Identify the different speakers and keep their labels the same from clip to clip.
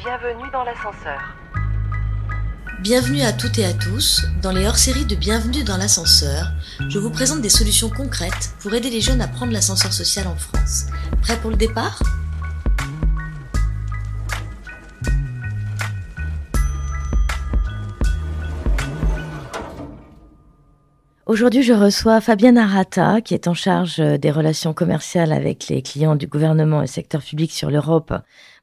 Speaker 1: Bienvenue dans l'ascenseur.
Speaker 2: Bienvenue à toutes et à tous. Dans les hors-séries de Bienvenue dans l'ascenseur, je vous présente des solutions concrètes pour aider les jeunes à prendre l'ascenseur social en France. Prêts pour le départ ? Aujourd'hui, je reçois Fabienne Arata, qui est en charge des relations commerciales avec les clients du gouvernement et secteur public sur l'Europe,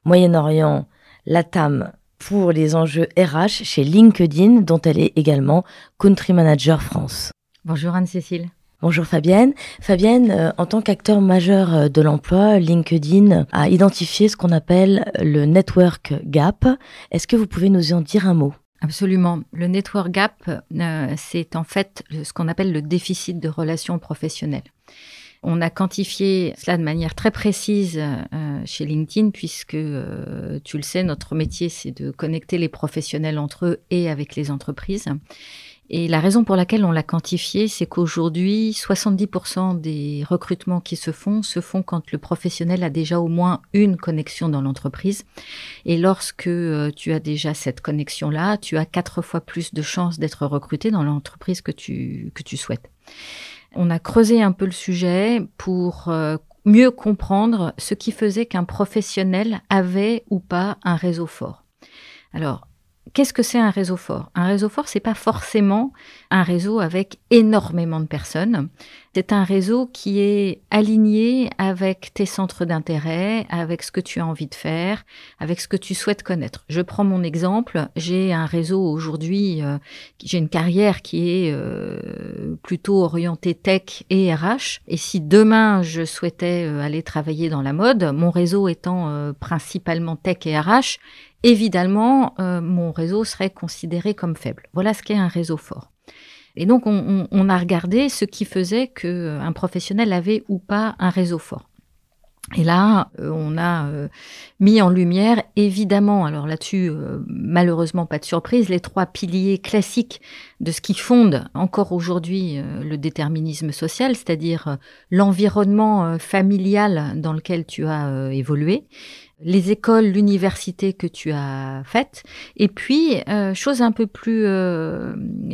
Speaker 2: Moyen-Orient, LATAM, pour les enjeux RH chez LinkedIn, dont elle est également Country Manager France.
Speaker 3: Bonjour Anne-Cécile.
Speaker 2: Bonjour Fabienne. Fabienne, en tant qu'acteur majeur de l'emploi, LinkedIn a identifié ce qu'on appelle le Network Gap. Est-ce que vous pouvez nous en dire un mot ?
Speaker 3: Absolument. Le Network Gap, c'est en fait ce qu'on appelle le déficit de relations professionnelles. On a quantifié cela de manière très précise chez LinkedIn puisque, tu le sais, notre métier, c'est de connecter les professionnels entre eux et avec les entreprises. Et la raison pour laquelle on l'a quantifié, c'est qu'aujourd'hui, 70% des recrutements qui se font quand le professionnel a déjà au moins une connexion dans l'entreprise. Et lorsque tu as déjà cette connexion-là, tu as 4 fois plus de chances d'être recruté dans l'entreprise que tu souhaites. On a creusé un peu le sujet pour mieux comprendre ce qui faisait qu'un professionnel avait ou pas un réseau fort. Alors, qu'est-ce que c'est un réseau fort ? Un réseau fort, c'est pas forcément un réseau avec énormément de personnes. C'est un réseau qui est aligné avec tes centres d'intérêt, avec ce que tu as envie de faire, avec ce que tu souhaites connaître. Je prends mon exemple. J'ai un réseau aujourd'hui, j'ai une carrière qui est plutôt orientée tech et RH. Et si demain, je souhaitais aller travailler dans la mode, mon réseau étant principalement tech et RH, évidemment, mon réseau serait considéré comme faible. Voilà ce qu'est un réseau fort. Et donc, on a regardé ce qui faisait qu'un professionnel avait ou pas un réseau fort. Et là, on a mis en lumière, évidemment, alors là-dessus, malheureusement, pas de surprise, les 3 piliers classiques de ce qui fonde encore aujourd'hui le déterminisme social, c'est-à-dire l'environnement familial dans lequel tu as évolué, les écoles, l'université que tu as faites, et puis, chose un peu plus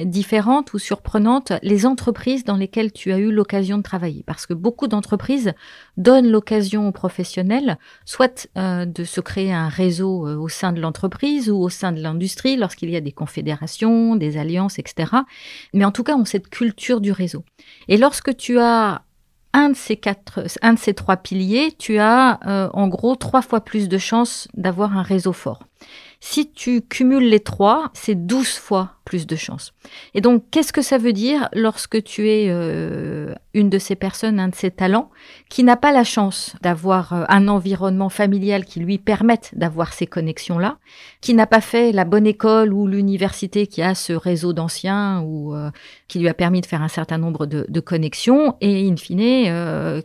Speaker 3: différente ou surprenante, les entreprises dans lesquelles tu as eu l'occasion de travailler. Parce que beaucoup d'entreprises donnent l'occasion aux professionnels, soit de se créer un réseau au sein de l'entreprise ou au sein de l'industrie, lorsqu'il y a des confédérations, des alliances, etc. Mais en tout cas, ont cette culture du réseau. Et lorsque tu as un de ces 3 piliers, tu as en gros 3 fois plus de chances d'avoir un réseau fort. Si tu cumules les 3, c'est 12 fois plus de chances. Et donc, qu'est-ce que ça veut dire lorsque tu es une de ces personnes, un de ces talents, qui n'a pas la chance d'avoir un environnement familial qui lui permette d'avoir ces connexions-là, qui n'a pas fait la bonne école ou l'université qui a ce réseau d'anciens ou qui lui a permis de faire un certain nombre de connexions, et in fine,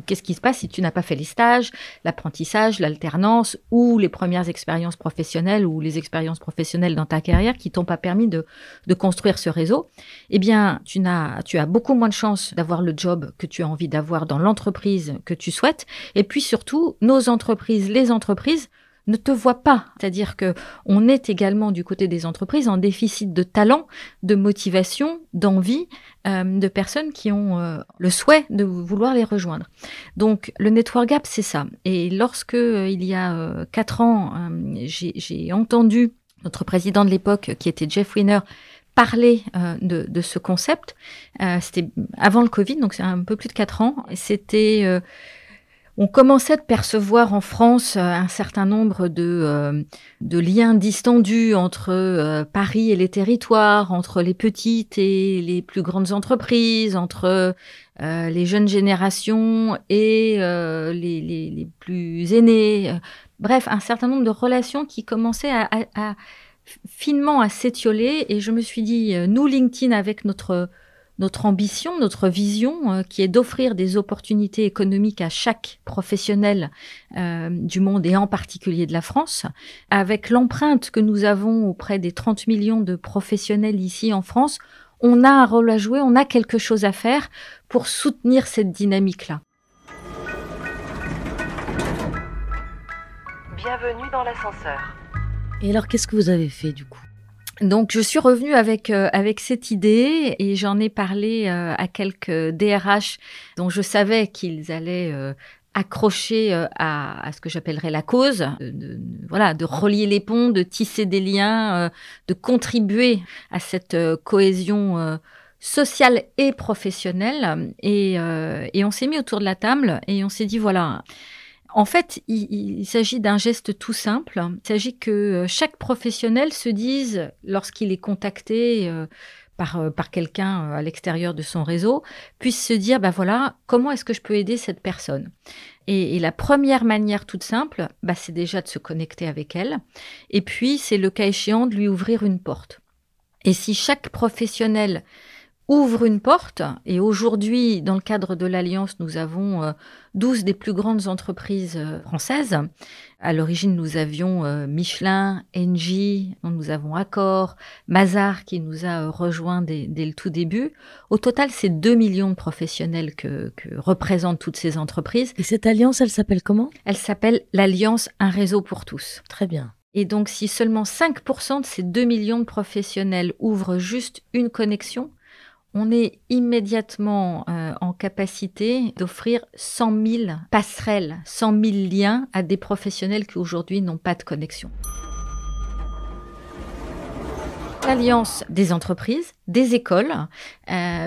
Speaker 3: qu'est-ce qui se passe si tu n'as pas fait les stages, l'apprentissage, l'alternance ou les premières expériences professionnelles ou les expériences professionnelles dans ta carrière qui t'ont pas permis de construire ce réseau, eh bien, tu as beaucoup moins de chances d'avoir le job que tu as envie d'avoir dans l'entreprise que tu souhaites. Et puis surtout, les entreprises ne te voient pas. C'est-à-dire que on est également du côté des entreprises en déficit de talent, de motivation, d'envie, de personnes qui ont le souhait de vouloir les rejoindre. Donc, le Network Gap, c'est ça. Et lorsque, il y a 4 ans, j'ai entendu notre président de l'époque, qui était Jeff Weiner, parler de ce concept, c'était avant le Covid, donc c'est un peu plus de 4 ans. C'était... on commençait de percevoir en France un certain nombre de liens distendus entre Paris et les territoires, entre les petites et les plus grandes entreprises, entre les jeunes générations et les plus aînés. Bref, un certain nombre de relations qui commençaient à finement à s'étioler. Et je me suis dit, nous, LinkedIn, avec notre ambition, notre vision, qui est d'offrir des opportunités économiques à chaque professionnel du monde et en particulier de la France, avec l'empreinte que nous avons auprès des 30 millions de professionnels ici en France, on a un rôle à jouer, on a quelque chose à faire pour soutenir cette dynamique-là.
Speaker 1: Bienvenue dans l'ascenseur.
Speaker 2: Et alors, qu'est-ce que vous avez fait du coup ?
Speaker 3: Donc, je suis revenue avec cette idée et j'en ai parlé à quelques DRH dont je savais qu'ils allaient accrocher à ce que j'appellerais la cause, de relier les ponts, de tisser des liens, de contribuer à cette cohésion sociale et professionnelle. Et on s'est mis autour de la table et on s'est dit, voilà... En fait, il s'agit d'un geste tout simple. Il s'agit que chaque professionnel se dise, lorsqu'il est contacté par quelqu'un à l'extérieur de son réseau, puisse se dire, comment est-ce que je peux aider cette personne ? Et la première manière toute simple, c'est déjà de se connecter avec elle. Et puis, c'est le cas échéant de lui ouvrir une porte. Et si chaque professionnel ouvre une porte, et aujourd'hui, dans le cadre de l'Alliance, nous avons 12 des plus grandes entreprises françaises. À l'origine, nous avions Michelin, Engie, nous avons Accor, Mazars qui nous a rejoints dès le tout début. Au total, c'est 2 millions de professionnels que représentent toutes ces entreprises.
Speaker 2: Et cette alliance, elle s'appelle comment ?
Speaker 3: Elle s'appelle l'Alliance Un Réseau pour tous.
Speaker 2: Très bien.
Speaker 3: Et donc, si seulement 5% de ces 2 millions de professionnels ouvrent juste une connexion, on est immédiatement en capacité d'offrir 100 000 passerelles, 100 000 liens à des professionnels qui aujourd'hui n'ont pas de connexion. L'alliance des entreprises, des écoles,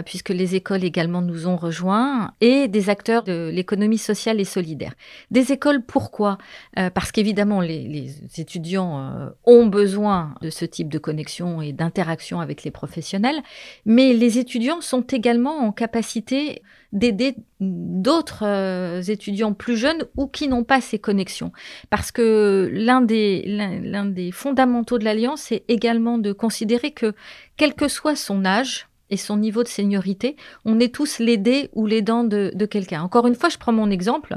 Speaker 3: puisque les écoles également nous ont rejoints, et des acteurs de l'économie sociale et solidaire. Des écoles, pourquoi ? Parce qu'évidemment, les étudiants ont besoin de ce type de connexion et d'interaction avec les professionnels, mais les étudiants sont également en capacité d'aider d'autres étudiants plus jeunes ou qui n'ont pas ces connexions. Parce que l'un des fondamentaux de l'Alliance, c'est également de considérer que, quel que soit son âge et son niveau de seniorité, on est tous l'aidé ou l'aidant de quelqu'un. Encore une fois, je prends mon exemple.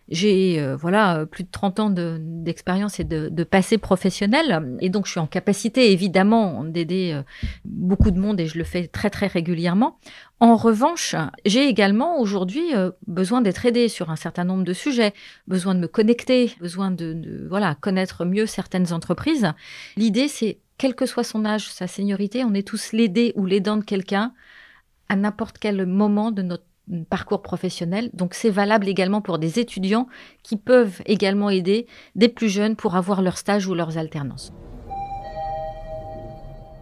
Speaker 3: J'ai plus de 30 ans d'expérience et de passé professionnel. Et donc, je suis en capacité, évidemment, d'aider beaucoup de monde et je le fais très, très régulièrement. En revanche, j'ai également aujourd'hui besoin d'être aidée sur un certain nombre de sujets, besoin de me connecter, besoin de connaître mieux certaines entreprises. L'idée, c'est, quel que soit son âge, sa seniorité, on est tous l'aidé ou l'aidant de quelqu'un à n'importe quel moment de notre parcours professionnel. Donc, c'est valable également pour des étudiants qui peuvent également aider des plus jeunes pour avoir leur stage ou leurs alternances.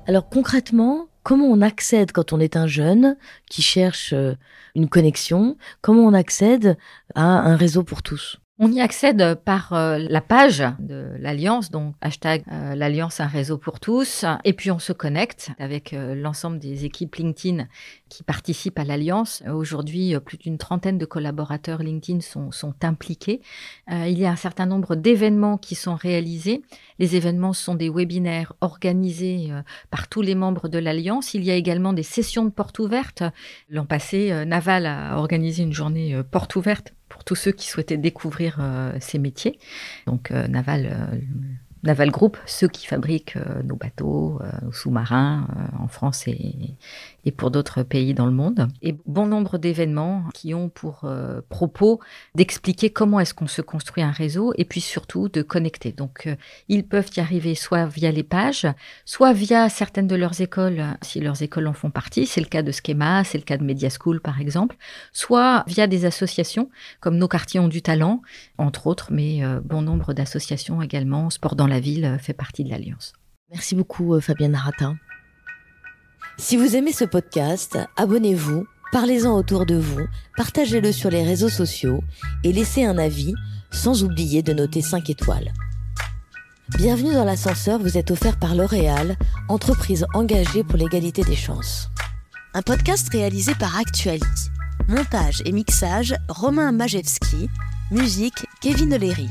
Speaker 2: Alors, concrètement, comment on accède quand on est un jeune qui cherche une connexion ? Comment on accède à un réseau pour tous ?
Speaker 3: On y accède par la page de l'Alliance, donc hashtag l'Alliance Un Réseau pour tous. Et puis on se connecte avec l'ensemble des équipes LinkedIn qui participent à l'Alliance. Aujourd'hui, plus d'une trentaine de collaborateurs LinkedIn sont impliqués. Il y a un certain nombre d'événements qui sont réalisés. Les événements sont des webinaires organisés par tous les membres de l'Alliance. Il y a également des sessions de portes ouvertes. L'an passé, Naval a organisé une journée porte ouverte pour tous ceux qui souhaitaient découvrir ces métiers. Donc Naval Group, ceux qui fabriquent nos bateaux, nos sous-marins en France et pour d'autres pays dans le monde. Et bon nombre d'événements qui ont pour propos d'expliquer comment est-ce qu'on se construit un réseau et puis surtout de connecter. Donc ils peuvent y arriver soit via les pages, soit via certaines de leurs écoles, si leurs écoles en font partie. C'est le cas de Schema, c'est le cas de Media School par exemple. Soit via des associations comme Nos Quartiers ont du talent, entre autres, mais bon nombre d'associations également. Sport dans la ville fait partie de l'Alliance.
Speaker 2: Merci beaucoup Fabienne Arata. Si vous aimez ce podcast, abonnez-vous, parlez-en autour de vous, partagez-le sur les réseaux sociaux et laissez un avis, sans oublier de noter 5 étoiles. Bienvenue dans l'ascenseur vous est offert par L'Oréal, entreprise engagée pour l'égalité des chances.
Speaker 1: Un podcast réalisé par Actuality. Montage et mixage, Romain Majewski. Musique, Kevin O'Leary.